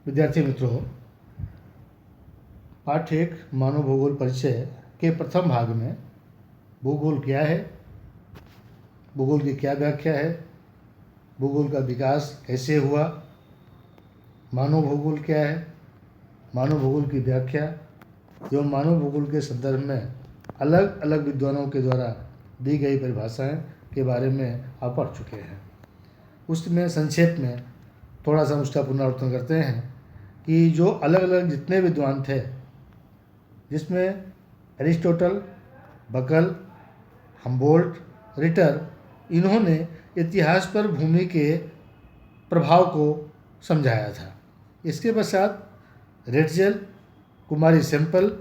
विद्यार्थी मित्रों, पाठ 1 मानव भूगोल परिचय के प्रथम भाग में भूगोल क्या है, भूगोल की क्या व्याख्या है, भूगोल का विकास कैसे हुआ, मानव भूगोल क्या है, मानव भूगोल की व्याख्या एवं मानव भूगोल के संदर्भ में अलग अलग विद्वानों के द्वारा दी गई परिभाषाएं के बारे में आप पढ़ चुके हैं। उसमें संक्षेप में थोड़ा सा उसका पुनरावर्तन करते हैं कि जो अलग अलग जितने विद्वान थे, जिसमें एरिस्टोटल, बकल, हम्बोल्ट, रिटर, इन्होंने इतिहास पर भूमि के प्रभाव को समझाया था। इसके पश्चात रेटजेल, कुमारी सेम्पल,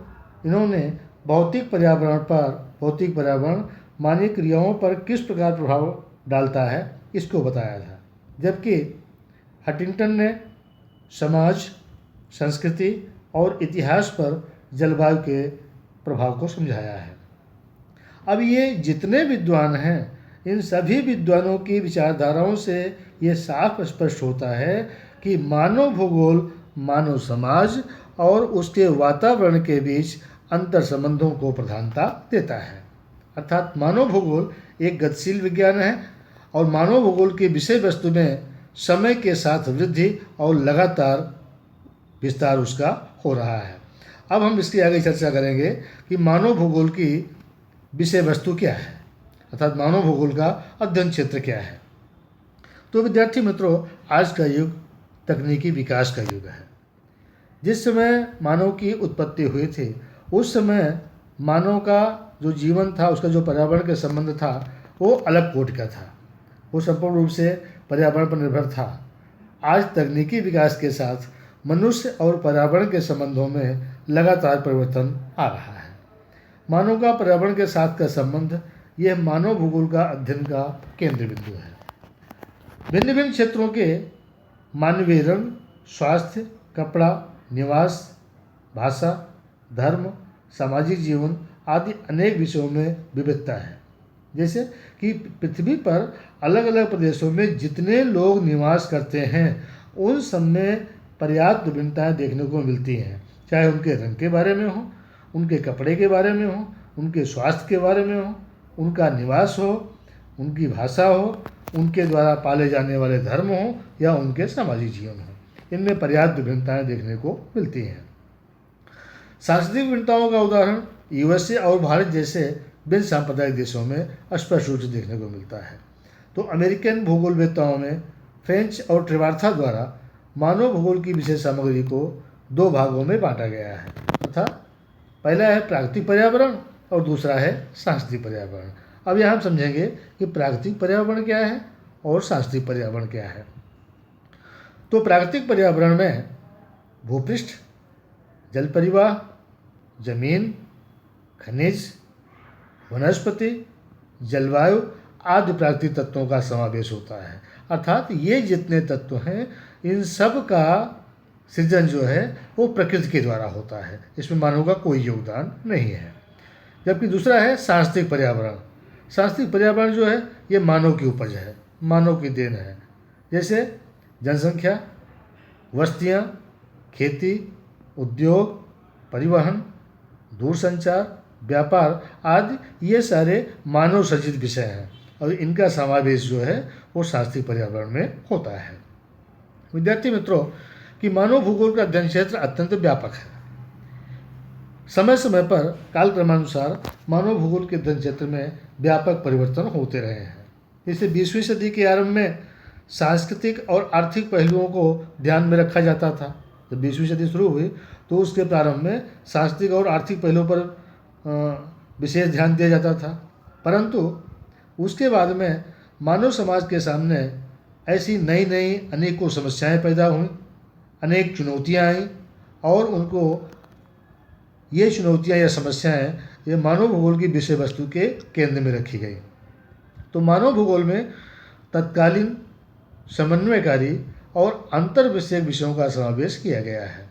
इन्होंने भौतिक पर्यावरण मानवीय क्रियाओं पर किस प्रकार प्रभाव डालता है इसको बताया था। जबकि हंटिंगटन ने समाज, संस्कृति और इतिहास पर जलवायु के प्रभाव को समझाया है। अब ये जितने विद्वान हैं, इन सभी विद्वानों की विचारधाराओं से ये साफ स्पष्ट होता है कि मानव भूगोल मानव समाज और उसके वातावरण के बीच अंतर संबंधों को प्रधानता देता है। अर्थात मानव भूगोल एक गतिशील विज्ञान है और मानव भूगोल की विषय वस्तु में समय के साथ वृद्धि और लगातार विस्तार उसका हो रहा है। अब हम इसकी आगे चर्चा करेंगे कि मानव भूगोल की विषय वस्तु क्या है, अर्थात मानव भूगोल का अध्ययन क्षेत्र क्या है। तो विद्यार्थी मित्रों, आज का युग तकनीकी विकास का युग है। जिस समय मानव की उत्पत्ति हुई थी, उस समय मानव का जो जीवन था, उसका जो पर्यावरण के संबंध था, वो अलग कोटि का था। वो संपूर्ण रूप से पर्यावरण पर निर्भर था। आज तकनीकी विकास के साथ मनुष्य और पर्यावरण के संबंधों में लगातार परिवर्तन आ रहा है। मानव का पर्यावरण के साथ का संबंध, यह मानव भूगोल का अध्ययन का केंद्र बिंदु है। भिन्न भिन्न क्षेत्रों के मानवीय रंग, स्वास्थ्य, कपड़ा, निवास, भाषा, धर्म, सामाजिक जीवन आदि अनेक विषयों में विविधता है। जैसे कि पृथ्वी पर अलग अलग प्रदेशों में जितने लोग निवास करते हैं, उन सब में पर्याप्त विभिन्नताएं देखने को मिलती हैं। चाहे उनके रंग के बारे में हो, उनके कपड़े के बारे में हो, उनके स्वास्थ्य के बारे में हो, उनका निवास हो, उनकी भाषा हो, उनके द्वारा पाले जाने वाले धर्म हो या उनके सामाजिक जीवन हो, इनमें पर्याप्त विभिन्नताएं देखने को मिलती हैं। सांस्कृतिक विभिन्नताओं का उदाहरण यूएसए और भारत जैसे बिन सांप्रदायिक देशों में स्पष्ट रूप से देखने को मिलता है। तो अमेरिकन भूगोलवेत्ताओं में फ्रेंच और ट्रिवार्था द्वारा मानव भूगोल की विशेष सामग्री को 2 भागों में बांटा गया है, तथा पहला है प्राकृतिक पर्यावरण और दूसरा है सांस्कृतिक पर्यावरण। अब यहाँ हम समझेंगे कि प्राकृतिक पर्यावरण क्या है और सांस्कृतिक पर्यावरण क्या है। तो प्राकृतिक पर्यावरण में भूपृष्ठ, जल परिवाह, जमीन, खनिज, वनस्पति, जलवायु आदि प्राकृतिक तत्वों का समावेश होता है। अर्थात ये जितने तत्व हैं, इन सब का सृजन जो है वो प्रकृति के द्वारा होता है, इसमें मानव का कोई योगदान नहीं है। जबकि दूसरा है सांस्कृतिक पर्यावरण। सांस्कृतिक पर्यावरण जो है ये मानव की उपज है, मानव की देन है। जैसे जनसंख्या, बस्तियाँ, खेती, उद्योग, परिवहन, दूरसंचार, व्यापार आदि ये सारे मानव सृजित विषय हैं और इनका समावेश जो है वो सांस्कृतिक पर्यावरण में होता है। विद्यार्थी मित्रों, कि मानव भूगोल का अध्ययन क्षेत्र अत्यंत व्यापक है। समय समय पर कालक्रमानुसार मानव भूगोल के अध्ययन क्षेत्र में व्यापक परिवर्तन होते रहे हैं। जैसे 20वीं सदी के आरंभ में सांस्कृतिक और आर्थिक पहलुओं को ध्यान में रखा जाता था। जब 20वीं सदी शुरू हुई तो उसके प्रारंभ में सांस्कृतिक और आर्थिक पहलुओं पर विशेष ध्यान दिया जाता था। परंतु उसके बाद में मानव समाज के सामने ऐसी नई नई अनेकों समस्याएं पैदा हुई, अनेक चुनौतियां आईं और उनको ये चुनौतियां या समस्याएं ये मानव भूगोल की विषय वस्तु के केंद्र में रखी गई। तो मानव भूगोल में तत्कालीन, समन्वयकारी और अंतर विषयक विषयों का समावेश किया गया है।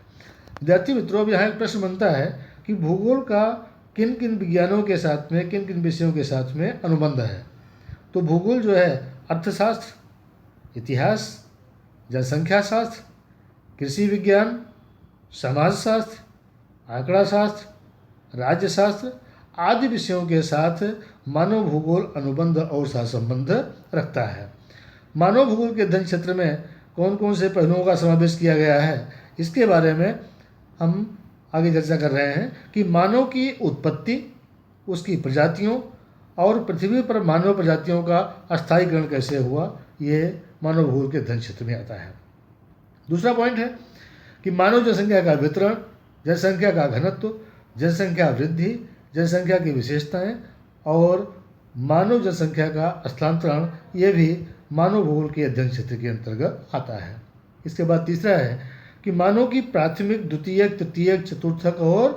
विद्यार्थी मित्रों, अब यहाँ एक प्रश्न बनता है कि भूगोल का किन किन विज्ञानों के साथ में, किन किन विषयों के साथ में अनुबंध है। तो भूगोल जो है अर्थशास्त्र, इतिहास, जनसंख्या शास्त्र, कृषि विज्ञान, समाजशास्त्र, आंकड़ा शास्त्र, राज्यशास्त्र आदि विषयों के साथ मानव भूगोल अनुबंध और सहसंबंध रखता है। मानव भूगोल के अध्ययन क्षेत्र में कौन कौन से पहलुओं का समावेश किया गया है, इसके बारे में हम आगे चर्चा कर रहे हैं कि मानव की उत्पत्ति, उसकी प्रजातियों और पृथ्वी पर मानव प्रजातियों का अस्थायीकरण कैसे हुआ, ये मानव भूगोल के अध्ययन क्षेत्र में आता है। दूसरा पॉइंट है कि मानव जनसंख्या का वितरण, जनसंख्या का घनत्व, जनसंख्या वृद्धि, जनसंख्या की विशेषताएं और मानव जनसंख्या का स्थानांतरण, ये भी मानव भूगोल के अध्ययन क्षेत्र के अंतर्गत आता है। इसके बाद तीसरा है कि मानव की प्राथमिक, द्वितीयक, तृतीयक, चतुर्थक और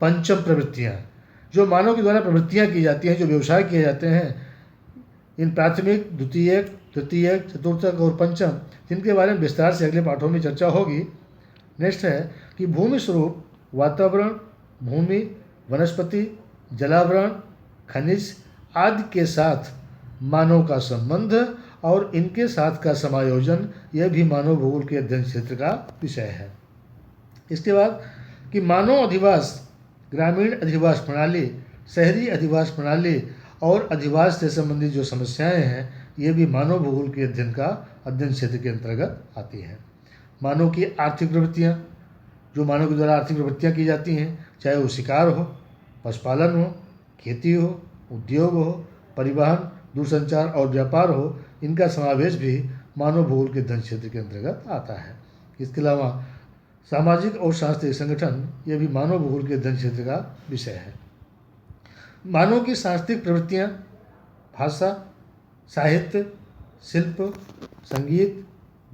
पंचम प्रवृत्तियाँ, जो मानव के द्वारा प्रवृत्तियाँ की जाती हैं, जो व्यवसाय किए जाते हैं, इन प्राथमिक, द्वितीयक, तृतीयक, चतुर्थक और पंचम, जिनके बारे में विस्तार से अगले पाठों में चर्चा होगी। नेक्स्ट है कि भूमि स्वरूप, वातावरण, भूमि, वनस्पति, जलावरण, खनिज आदि के साथ मानव का संबंध और इनके साथ का समायोजन, यह भी मानव भूगोल के अध्ययन क्षेत्र का विषय है। इसके बाद कि मानव अधिवास, ग्रामीण अधिवास प्रणाली, शहरी अधिवास प्रणाली और अधिवास से संबंधित जो समस्याएं हैं, ये भी मानव भूगोल के अध्ययन क्षेत्र के अंतर्गत आती हैं। मानव की आर्थिक प्रवृत्तियाँ, जो मानव के द्वारा आर्थिक प्रवृत्तियाँ की जाती हैं, चाहे वो शिकार हो, पशुपालन हो, खेती हो, उद्योग हो, परिवहन, दूरसंचार और व्यापार हो, इनका समावेश भी मानव भूगोल के अध्ययन क्षेत्र के अंतर्गत आता है। इसके अलावा सामाजिक और सांस्कृतिक संगठन, यह भी मानव भूगोल के अध्ययन क्षेत्र का विषय है। मानव की सांस्कृतिक प्रवृत्तियाँ, भाषा, साहित्य, शिल्प, संगीत,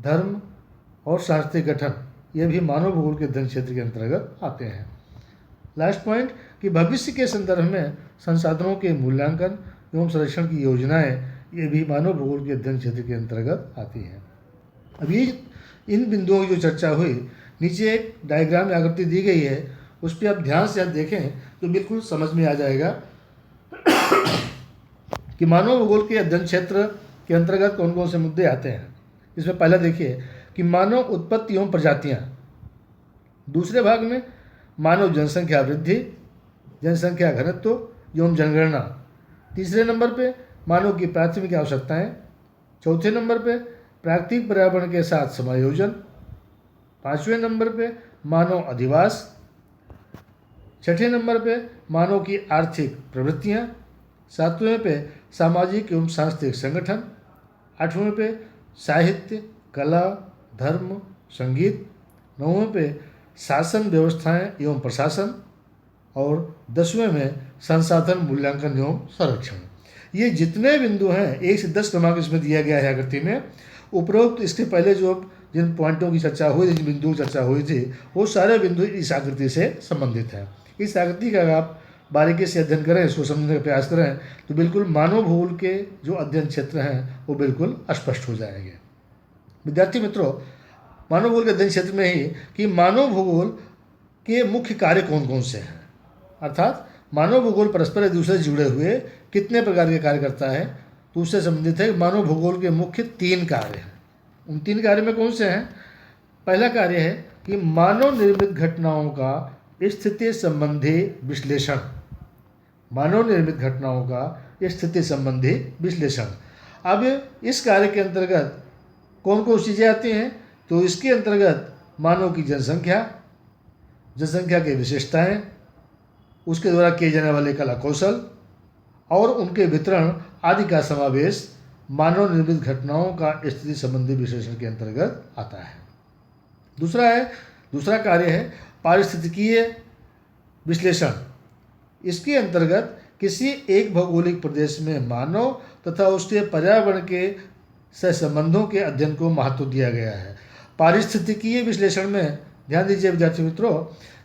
धर्म और सांस्कृतिक गठन, ये भी मानव भूगोल के अध्ययन क्षेत्र के अंतर्गत आते हैं। लास्ट पॉइंट कि भविष्य के संदर्भ में संसाधनों के मूल्यांकन एवं संरक्षण की योजनाएं, ये भी मानव भूगोल के अध्ययन क्षेत्र के अंतर्गत आती हैं। अभी इन बिंदुओं की जो चर्चा हुई, नीचे एक डायग्राम या आकृति दी गई है, उस पर आप ध्यान से देखें तो बिल्कुल समझ में आ जाएगा कि मानव भूगोल के अध्ययन क्षेत्र के अंतर्गत कौन कौन से मुद्दे आते हैं। इसमें पहला देखिए कि मानव उत्पत्ति एवं प्रजातियाँ। दूसरे भाग में मानव जनसंख्या वृद्धि, जनसंख्या घनत्व एवं जनगणना। तीसरे नंबर पे मानव की प्राथमिक आवश्यकताएं। चौथे नंबर पे प्राकृतिक पर्यावरण के साथ समायोजन। पाँचवें नंबर पे मानव अधिवास। छठे नंबर पे मानव की आर्थिक प्रवृत्तियाँ। सातवें पे सामाजिक एवं सांस्कृतिक संगठन। आठवें पे साहित्य, कला, धर्म, संगीत। नौवें पे शासन व्यवस्थाएं एवं प्रशासन। और 10वें में संसाधन मूल्यांकन एवं संरक्षण। ये जितने बिंदु हैं, 1 से 10 क्रमांक इसमें दिया गया है आकृति में। उपरोक्त इसके पहले जो जिन पॉइंटों की चर्चा हुई थी, जिन बिंदुओं की चर्चा हुई थी, वो सारे बिंदु इस आकृति से संबंधित हैं। इस आकृति का आप बारीकी से अध्ययन करें, इसको समझने का प्रयास करें, तो बिल्कुल मानव भूगोल के जो अध्ययन क्षेत्र हैं वो बिल्कुल स्पष्ट हो जाएंगे। विद्यार्थी मित्रों, मानव भूगोल के अध्ययन क्षेत्र में ही कि मानव भूगोल के मुख्य कार्य कौन कौन से हैं, अर्थात मानव भूगोल परस्पर एक दूसरे से जुड़े हुए कितने प्रकार के कार्य करता है, तो उससे संबंधित है। मानव भूगोल के मुख्य 3 कार्य हैं। उन 3 कार्य में कौन से हैं? पहला कार्य है कि मानव निर्मित घटनाओं का स्थिति संबंधी विश्लेषण। मानव निर्मित घटनाओं का स्थिति संबंधी विश्लेषण। अब इस कार्य के अंतर्गत कौन कौन चीज़ें आती हैं? तो इसके अंतर्गत मानव की जनसंख्या, जनसंख्या की विशेषताएं, उसके द्वारा किए जाने वाले कला कौशल और उनके वितरण आदि का समावेश मानव निर्मित घटनाओं का स्थिति संबंधी विश्लेषण के अंतर्गत आता है। दूसरा कार्य है पारिस्थितिकीय विश्लेषण। इसके अंतर्गत किसी एक भौगोलिक प्रदेश में मानव तथा उसके पर्यावरण के सहसंबंधों के अध्ययन को महत्व दिया गया है। पारिस्थितिकीय विश्लेषण में ध्यान दीजिए विद्यार्थी मित्रों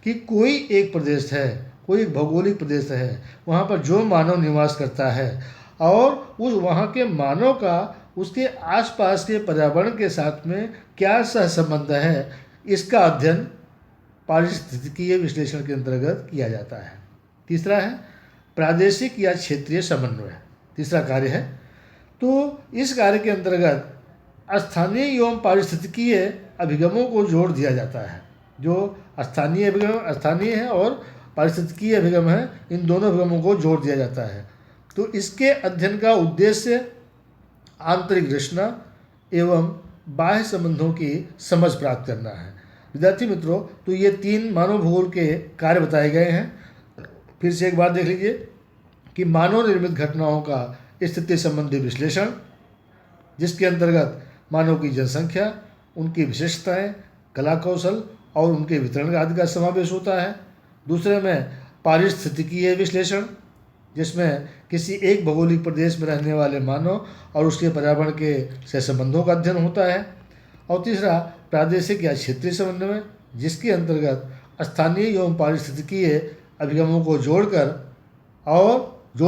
कि कोई एक प्रदेश है, कोई एक भौगोलिक प्रदेश है, वहाँ पर जो मानव निवास करता है और उस वहाँ के मानव का उसके आसपास के पर्यावरण के साथ में क्या सहसंबंध है, इसका अध्ययन पारिस्थितिकीय विश्लेषण के अंतर्गत किया जाता है। तीसरा है प्रादेशिक या क्षेत्रीय समन्वय। तीसरा कार्य है। तो इस कार्य के अंतर्गत स्थानीय एवं पारिस्थितिकीय अभिगमों को जोड़ दिया जाता है। जो स्थानीय अभिगम स्थानीय है और पारिस्थितिकीय अभिगम है, इन दोनों अभिगमों को जोड़ दिया जाता है। तो इसके अध्ययन का उद्देश्य आंतरिक रचना एवं बाह्य संबंधों की समझ प्राप्त करना है। विद्यार्थी मित्रों, तो ये 3 मानव भूगोल के कार्य बताए गए हैं। फिर से एक बार देख लीजिए कि मानव निर्मित घटनाओं का स्थिति संबंधी विश्लेषण, जिसके अंतर्गत मानव की जनसंख्या, उनकी विशेषताएं, कला कौशल और उनके वितरण आदि का समावेश होता है। दूसरे में पारिस्थितिकीय विश्लेषण, जिसमें किसी एक भौगोलिक प्रदेश में रहने वाले मानव और उसके पर्यावरण के सहसंबंधों का अध्ययन होता है। और तीसरा प्रादेशिक या क्षेत्रीय समन्वय, जिसके अंतर्गत स्थानीय एवं पारिस्थितिकीय अभिगमों को जोड़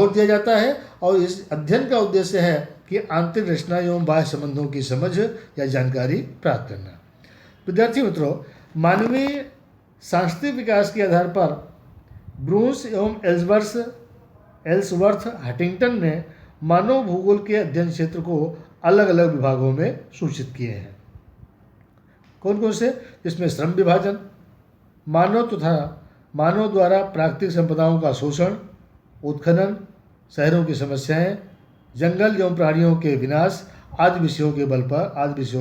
दिया जाता है। और इस अध्ययन का उद्देश्य है कि आंतरिक रचना एवं बाह्य संबंधों की समझ या जानकारी प्राप्त करना। विद्यार्थी मित्रों, मानवीय सांस्कृतिक विकास के आधार पर ब्रूस एवं एल्सवर्थ हंटिंगटन ने मानव भूगोल के अध्ययन क्षेत्र को अलग अलग विभागों में सूचित किए हैं। कौन कौन से? जिसमें श्रम विभाजन, मानव द्वारा प्राकृतिक संपदाओं का शोषण, उत्खनन, शहरों की समस्याएं, जंगल एवं प्राणियों के विनाश आदि विषयों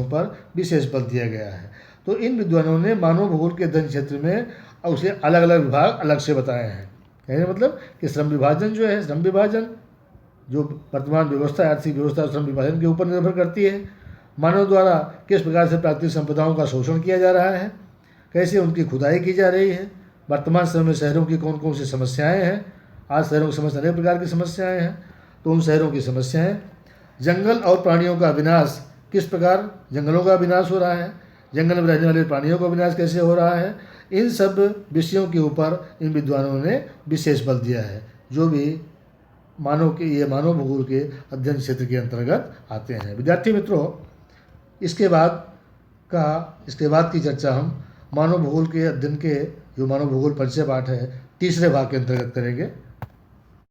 पर विशेष बल दिया गया है। तो इन विद्वानों ने मानव भूगोल के अध्ययन क्षेत्र में उसे अलग अलग विभाग अलग से बताए हैं। कहने मतलब कि श्रम विभाजन जो वर्तमान व्यवस्था, आर्थिक व्यवस्था श्रम विभाजन के ऊपर निर्भर करती है। मानव द्वारा किस प्रकार से प्राकृतिक संपदाओं का शोषण किया जा रहा है, कैसे उनकी खुदाई की जा रही है, वर्तमान समय में शहरों की कौन कौन सी समस्याएं हैं। आज शहरों की समस्या अनेक प्रकार की समस्याएं हैं, तो उन शहरों की समस्याएं, जंगल और प्राणियों का विनाश, किस प्रकार जंगलों का विनाश हो रहा है, जंगल में रहने वाले प्राणियों का विनाश कैसे हो रहा है। इन सब विषयों के ऊपर इन विद्वानों ने विशेष बल दिया है, जो भी मानव भूगोल के अध्ययन क्षेत्र के अंतर्गत आते हैं। विद्यार्थी मित्रों, इसके बाद की चर्चा हम मानव भूगोल के अध्ययन के जो मानव भूगोल परिचय पाठ है, तीसरे भाग के अंतर्गत करेंगे।